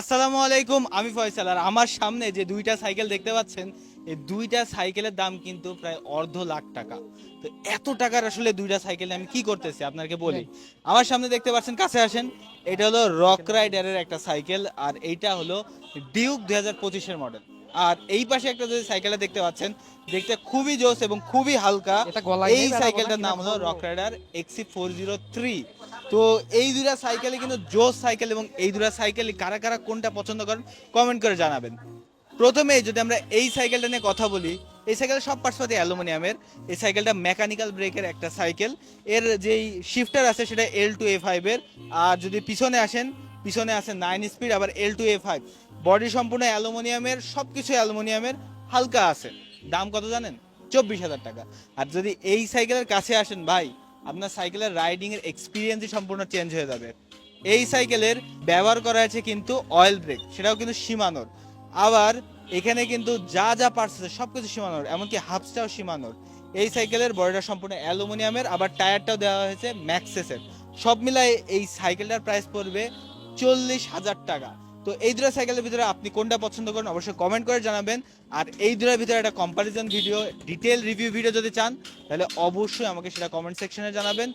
আসসালামু আলাইকুম, আমি ফয়সাল। আর আমার সামনে যে দুইটা সাইকেল দেখতে পাচ্ছেন, এই দুইটা সাইকেলের দাম কিন্তু প্রায় অর্ধ লাখ টাকা। তো এত টাকার আসলে দুইটা সাইকেল আমি কি করতেছি আপনাকে বলি। আমার সামনে দেখতে পাচ্ছেন, কাছে আসেন। এটা হলো রক রাইডারের একটা সাইকেল, আর এইটা হলো ডিউক 2025-এর মডেল। আর এই পাশে একটা যে সাইকেলটা দেখতে পাচ্ছেন, দেখতে খুবই জোস এবং খুবই হালকা। এটা গলায় এই নেই বেড়াবো না সাইকেলটার কিনা নাম হলো বলবো। Rock Rider XC403। তো এই দুটা সাইকেলে কিন্তু জোস সাইকেল, এবং এই দুটা সাইকেল কারা কারা কোনটা পছন্দ করেন কমেন্ট করে জানাবেন। প্রথমে যদি আমরা এই সাইকেলটা নিয়ে কথা বলি, এই সাইকেলের সব পার্টসপাতি অ্যালুমিনিয়ামের। এই সাইকেলটা মেকানিক্যাল ব্রেকের একটা সাইকেল। এর যেই শিফটার আছে সেটা L2A5 এর। আর যদি পিছনে আসেন, পিছনে আছে 9 স্পিড, আবার L2A5। বডি সম্পূর্ণ অ্যালুমিনিয়ামের, সব কিছু অ্যালুমিনিয়ামের, হালকা আছে। দাম কত জানেন? 24,000 টাকা। আর যদি এই সাইকেলের কাছে আসেন ভাই, আপনার সাইকেলের রাইডিং এর এক্সপিরিয়েন্সই সম্পূর্ণ চেঞ্জ হয়ে যাবে। এই সাইকেলের ব্যবহার করা আছে কিন্তু অয়েল ব্রেক, সেটাও কিন্তু সীমানোর। আবার এখানে কিন্তু যা যা পার্টস আছে সবকিছু সীমানোর, এমনকি হাবসটাও সীমানোর। এই সাইকেলের বডিটা সম্পূর্ণ অ্যালুমিনিয়ামের, আবার টায়ারটাও দেওয়া হয়েছে ম্যাক্সেসের। সব মিলাই এই সাইকেলটার প্রাইস পড়বে 40,000 টাকা। তো এই দুটো সাইকেলের ভিতরে আপনি কোনটা পছন্দ করেন অবশ্যই কমেন্ট করে জানাবেন। আর এই দুটোর ভিতরে একটা comparison video, detail review video যদি চান, তাহলে অবশ্যই আমাকে সেটা কমেন্ট সেকশনে জানাবেন।